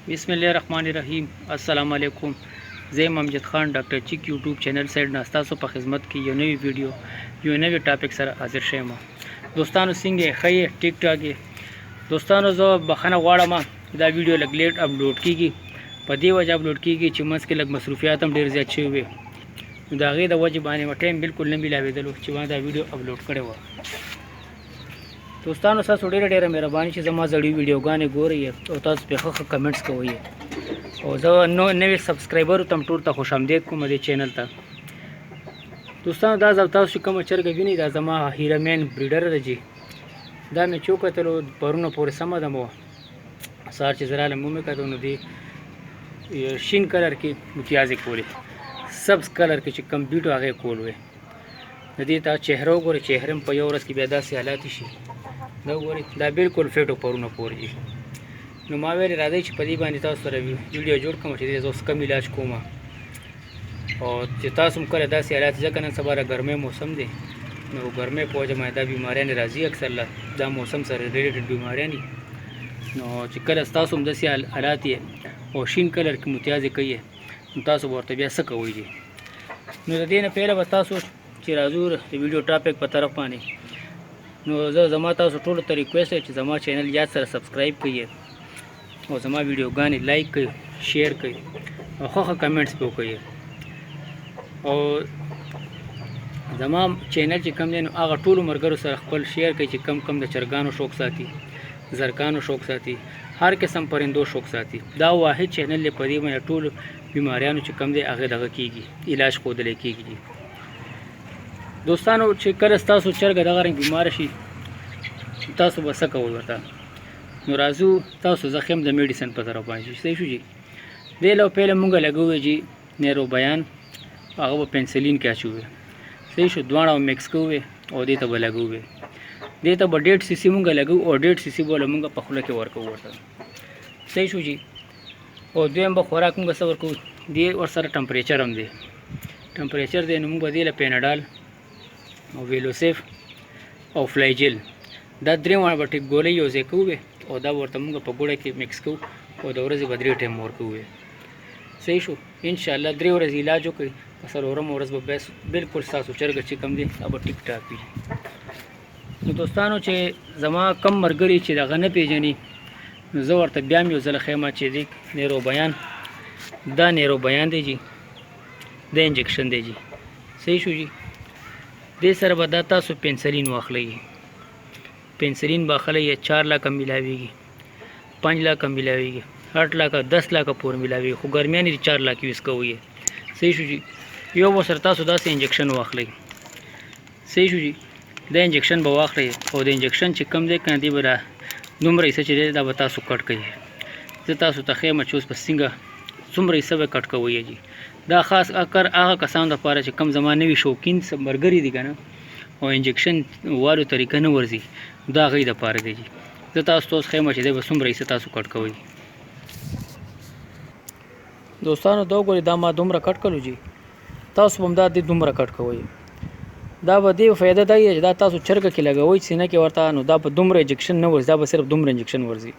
बिस्मिल्लाहिर्रहमानिर्रहीम अस्सलाम वालेकुम। ज़ैम अमजद ख़ान डॉक्टर चिक यूट्यूब चैनल साइड नास्तासो पर खिदमत की यो नवी वीडियो यो नवी टॉपिक सर हाजिर शेम दोस्तानो सिंगे खये टिक टाक दोस्तानो जो बखना वाड़ा दा वीडियो लग लेट अपलोड की पदी वजह अपलोड की चिमस के लग मसरूफियात हम ढेर ज़्यादा हुए दागे द वजह बाने टाइम बिल्कुल नहीं मिलावेदलो कि वहाँ दा वीडियो अपलोड करे हुआ दोस्तों सा ढेर ढेर मेहरबानी से जमा जड़ी वीडियो गाने गो रही है और तस पे कमेंट्स कोई है और जो नवे सब्सक्राइबर तम टूर तक खुश आमदेद को मेरे चैनल तक दोस्तों दा जब तक कम चरग भी नहीं दा जमा हीरामैन ब्रीडर जी दा मैं चौक तलो परुन पूरे समा दमो सार चीज़रा मुँह का दोनों दी शीन कलर की मुतियाज़ कोले सब्स कलर के चिकम बीटो आगे कोल हुए नदी ता चेहरों को चेहरे में पयोरस की बेदा से हालात शी दा बिल्कुल फेटो परुन पोर जी नु मावेल राधे पदी बानी तासर वीडियो जोड़ कम कम इलाज कोमा और तासम कर दा से हालात जकन सबारा गर्मे मौसम दे नो गर्मे पहुँच मैं दा बीमारियाँ राजी अक्सर दा मौसम से रिलेटेड बीमारियाँ नहीं नो चिकल तासम दसी हालात है और शीन कलर की मुतियाज़ कही है तासु और तबियत सक हुई जी नो दिन पहले बतासो चिराजूर वीडियो टॉपिक पर तरफ पानी नो जमा तासु टोल तो रिक्वेस्ट है जमा चैनल याद सर सब्सक्राइब करिए और जमा वीडियो गाने लाइक करिए शेयर करिए और खो कमेंट्स पे करिए और जमा चैनल ची कम दिन आगा टोल मरगर सर खपल शेयर करिए कम कम द चरगानो शौक साथी जरकानो शौक साथी हर किस्म परिंदो शौक साथी दा वाहिद चैनल ले पदी में टोल बीमारियाँ कम दे आगे दगा की इलाज को दले की दोस्तानो कल तासु चरग दगा बीमार शी तासु बस कौल बता नो राजू तासु जख्म द मेडिसन पर तरफ पाए सही शू जी दे लो पहले मुंगा लगे हुए जी नेरो बयान आगे वो पेंसिलिन क्या छुए सही शू द्वाड़ा मिक्स के हुए और दे तब लगे हुए दे तब 1.5 सीसी मुंगा लगे और 1.5 सीसी बोले मुंगा पखुला के वर्क हुआ था सही शू जी और दे हम खुराक मुंगा सवर को दे और सारा टेम्परेचर हम दे टेम्परेचर दे मुंगा दे पेनाडाल और वेलोसेफ और फ्लाइजेल दा द्रे वहाँ बटे गोले यूज़ हुए और दा वर्त मुंगा पकोड़े के मिक्स को और दौरे से बदरी टाइम मोर हुए सही शो इंशाल्लाह द्रे और इलाज हो असर और मोरस बेस बिल्कुल सासु चरग चिकम दे अब टिक टाक भी दोस्तानो चे जमा कम मरगरी चे दगा न पेजनी जोर त ब्याम यो जल खेमा चे देख नेरो बयान दे जी दे इंजेक्शन दे जी सही शो जी दे सर बदाता सो पेंसिलिन वाखली पेंसिलिन बाखल ये 4 लाख मिलावेगी 5 लाख मिलावेगी 8 लाख 10 लाख पूर मिलावेगी खो गर्मिया नहीं 4 लाख यूज़ का हुई है सही शू जी यो वो सरता सुदा से इंजेक्शन वाखली सही शू जी द इंजेक्शन बवाख रही और द इंजेक्शन चिकम दे कह दी बरा नुमर इसे चले दा बता सु कट गई है जता सु तखे मचूस पर सिंगा सुमर इसे कट का हुई है जी दा खास अकर आगा कसान द पारा कम ज़माने भी शौकीन सब बर्गरी दी ना और इंजेक्शन वालो तरीका न वर्जी दा गई द पारा दे जी जता उस खेमा चे बस सुमर इसे तासु कट का हुई दोस्तानो दो गोली दामा दुमरा कट कलू जी तासु बमदा दी दुमरा कट का हुई दा बदी फ़ायदा दा ये दा तासु चरग के लगा वही सीना के वार्ता नो दा दुमरा इंजेक्शन न वर्जी दा सिर्फ दुमरा इंजेक्शन वर्जी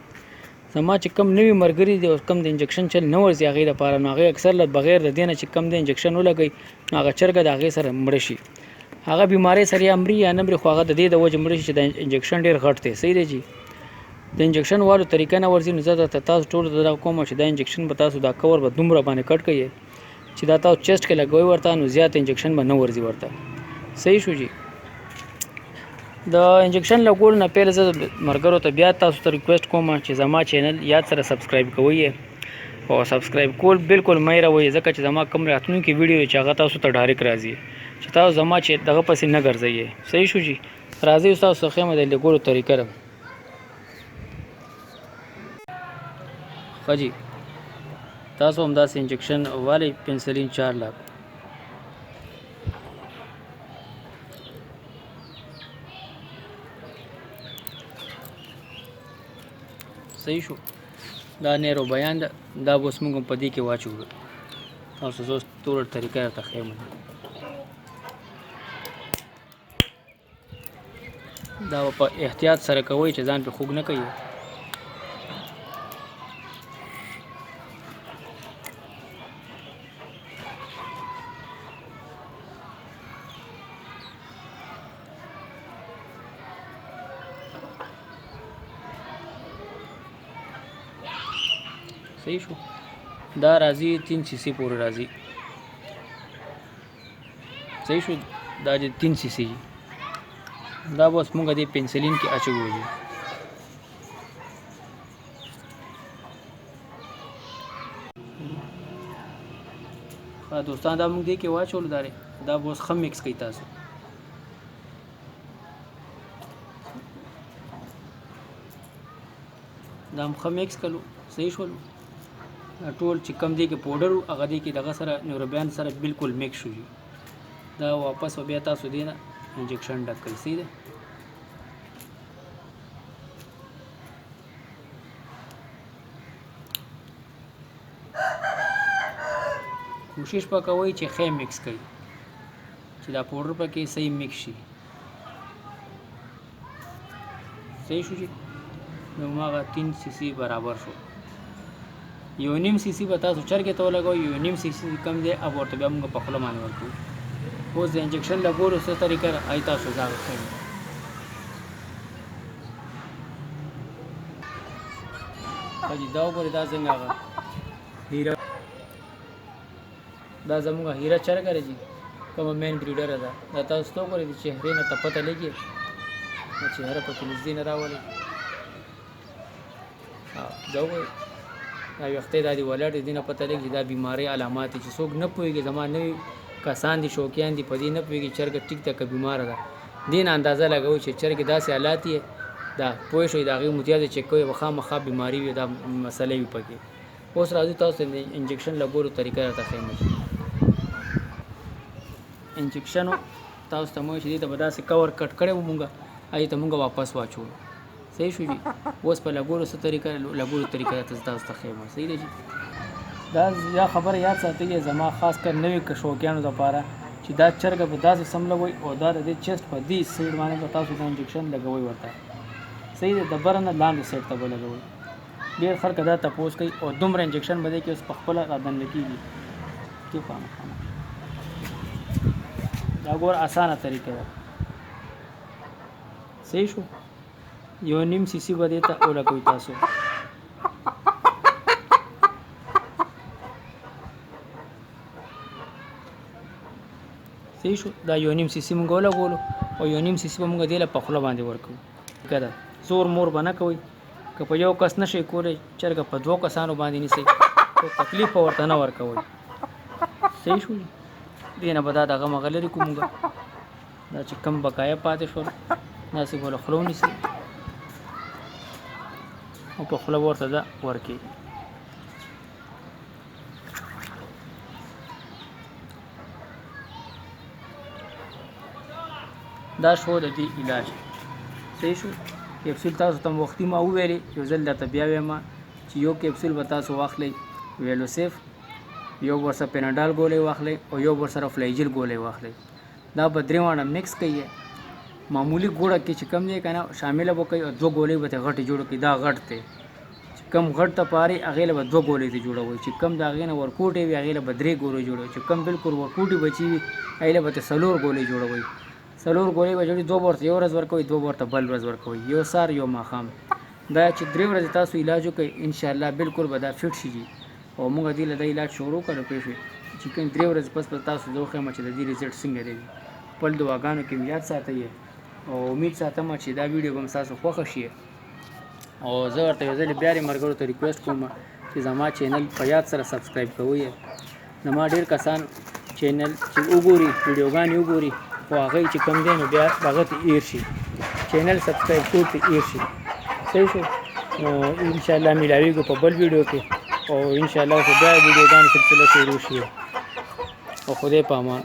समा चिकम नवी मरगरी दे और कम दे इंजेक्शन चल न वर्जी आगे दा पारा ना आगे अक्सर लत बगैर देना चिकम दे इंजेक्शन हो लगी ना आगे चरग दा आगे सर मरशी आगे बीमारी सर या अमरी या नंबर ख्वागा दे दा वजह मरशी दा इंजेक्शन ढेर घटते सही दे जी द इंजेक्शन वालो तरीका ना वर्जी नज़र तास टोल दा कोमा दा इंजेक्शन बता सुदा कवर ब दुमरा बाने कट गई चिदा ता चेस्ट के लगोई वर्ता नु ज्यादा इंजेक्शन ब न वर्जी वर्ता सही शू जी द इंजेक्शन लगोल न पहले से मरगरो तो बिया तासु तो रिक्वेस्ट कोमा चे जमा चैनल याद सर सब्सक्राइब करिए और सब्सक्राइब कोल बिल्कुल मैरा वही जका चे जमा कम रातनु की वीडियो चागा तासु तो डायरेक्ट राजी चता जमा चे दगा पसी न कर जाइए सही शू जी राजी उस्ताद सखे में दे गोल तरीका जी तासु हमदा से इंजेक्शन वाले पेंसिलिन 4 लाख सही शो दा नेरो बयान दा बस मुंगम पदी के वाचू और सो तोड़ तरीका था खेम दा प एहतियात सर कोई च जान पे खूब न कहिए صحیح شو. دا راځي 3 cc پورې راځي. صحیح شو. دا چې 3 cc دا بس مونږ دې پنسلین کې اچو دي. دوستان دا مونږ دې کې واچول دا بس خم مکس کوي تاسو. دا خم مکس کړو. صحیح شو. ټول چې کم دی کې پاوډر هغه دی کې دغه سره نیوروبیان سره بالکل مکس شو. دا واپس بیا تاسو دی نه انجکشن ډک کړئ. صحیح ده. کوشش وکوئ چې ښه مکس کړئ چې دا پاوډر پکې صحیح مکس شي. صحیح شو. چې نو هغه 3 cc برابر شو. 1.5 cc به تاسو چرګې ته ولګوئ. 1.5 cc کم دی او ورته بیا موږ په خوله باندې ورکوو. اوس د انجکشن لګولو څه طریقه ده هغې تاسو ځان ښیي. دا وګورئ دا څنګه هغه هیره دا زموږ هیره چرګه ده چې کومه مین بریډره ده. دا تاسو ته وګورئ د چهرې نه ته پته لګي دا چهره پکې نږدې نه راولي. دا وګورئ دا ویښتې دا دي ولاړ دي. دې نه پته لګي چې دا بیمارۍ علامات دي چې څوک نه پوهېږي. زما نوي کسان دي شوقیان دي په دې نه پوهېږي چرګه ټیک ده که بیماره ده. دې نه اندازه لګوئ چې چرګې داسې حالات یې دا پوه شئ د هغې متیازې چک کوئ به خامخا بیماري وي دا مسله وي پکې. اوس راځو تاسو د انجکشن لګولو طریقه راته ښیم. انجکشن تاسو ته مو چې دې ته به داسې کور کټ کړی وو مونږ هغې ته مونږ واپس واچولو. صحیح شو جي. اوس په لګولو څه طریقه لګولو طریقه تاسو ته ښیم. صحیح ده جي. دا یا خبره یاد ساتئ زما خاص کر نوي شوقیانو دپاره چې دا چرګه به داسې سملوئ او دا د دې چیسټ په دې سایډ باندې به تاسو دا انجکشن لګوئ ورته. صحیح ده. د بره نه لاندې سایډ ته به لګوئ. ډېر خلک دا تپوس کوي او دومره انجکشن به دی کې اوس په خپله رادنډه کېږي. کې دا ګور اسانه طریقه ده. صحیح شو. 1.5 cc به دې ته ولګوئ تاسو. صحیح شو. دا 1.5 cc مونږ ولګولو او 1.5 cc به مونږ دې له په خوله باندې ورکوو. که ده زور مور به نه کوئ. که په یو کس نشئ کولی چرګه په 2 کسانو باندې نیسئ خو تکلیف به ورته نه ورکوئ. صحیح شو. دې نه به دا دغه مغه لرې کړو مونږ. دا چې کم بقایا پاتې شول داسې به له خوله ونیسئ او په خوله ورته دا ورکړئ. دا شو د دې علاج. صحیح شو. کیپسول تاسو ته وختي ما وویلې یو ځل درته بیا وایم چې یو کیپسول به تاسو واخلئ ویلوسیف، یو ورسره پیناډال ګولۍ واخلئ او یو ورسره فلایجل ګولۍ واخلئ. دا به درې واړه مکس کوئ. معمولی ګوړه کې چې کم دی که نه شامله به کوئ او 2 ګولۍ به ترې غټې جوړه کړئ. دا غټ دی چې کم غټ ته پارئ هغې له به 2 ګولۍ ته جوړوئ. چې کم د هغې نه ورکوټې وي هغې له به 3 ګولۍ جوړوئ. چې کم بالکل ورکوټې بچي وي هغې له به ته 4 ګولۍ جوړوئ. 4 ګولۍ به جوړي. 2 ورته یو ورځ ورکوئ 2 ورته بل ورځ ورکوئ. یو سهار یو ماښام. دا چې 3 ورځې تاسو علاج وکړئ انشاءالله بالکل به دا فټ شي او موږ دې له دا علاج شروع کړو. پوه شوئ چې کوم 3 ورځې پس به تاسو زه وښیم چې د دې رزلټ څنګه دی. خپل دعاګانو کې یاد ساتئ او امید ساتم چې دا ویډیو به ستاسو خوښه شي. او زه ورته یو ځل بیا ملګرو ته ریکویسټ کوم چې زما چینل په یاد سره سبسکرایب کوئ. زما ډېر کسان چینل چې وګوري ویډیوګانې وګوري خو هغه چې کم دی نو بیا هغه ته ایر شي چینل سبسکرایب کول ته ایر شي. صحیح شو. نو انشاءالله میلاویږو په بل ویډیو کې او انشاءالله خو بیا ویډیوګانې سلسله شروع شي او خدای په امان.